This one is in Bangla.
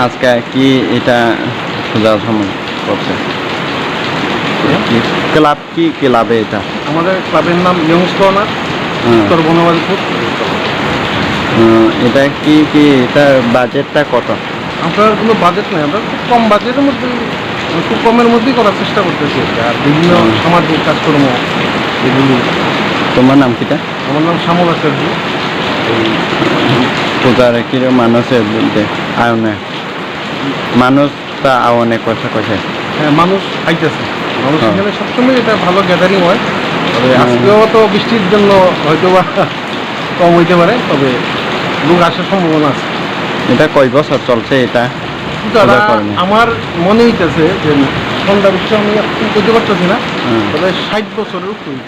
আজকে কি এটা পূজা ভ্রমণ করছে? ক্লাব কি ক্লাবে এটা? আমাদের ক্লাবের নাম ইয়ংস কর্নার, উত্তর বনমালীপুর। এটা কি কি এটার বাজেটটা কত? আপনার কোনো বাজেট নেই, আমরা খুব কম বাজেটের মধ্যে, খুব কমের মধ্যেই করার চেষ্টা করতেছি। আর বিভিন্ন সামাজিক কাজকর্ম এগুলি। তোমার নাম কিটা? আমার নাম শ্যামল আচার্য। পূজার কিরকম মানুষের মধ্যে আয়নে মানুষ তা আওয়ানে কথা কথা হ্যাঁ, মানুষ আইতেছে, মানুষ হ্যাঁ। এখানে সবসময় এটা ভালো গ্যাদারিং হয়। তবে আজকেও তো বৃষ্টির জন্য হয়তো বা কম হইতে পারে, তবে লোক আসার সম্ভাবনা আছে। এটা কয় বছর চলছে এটা? কিন্তু পূজা করেনি। আমার মনে হইতেছে যে সন্ধ্যা বিষয়ে আমি এখন করতে পারতেছি না, হুম। তবে 60 বছরের উপরে।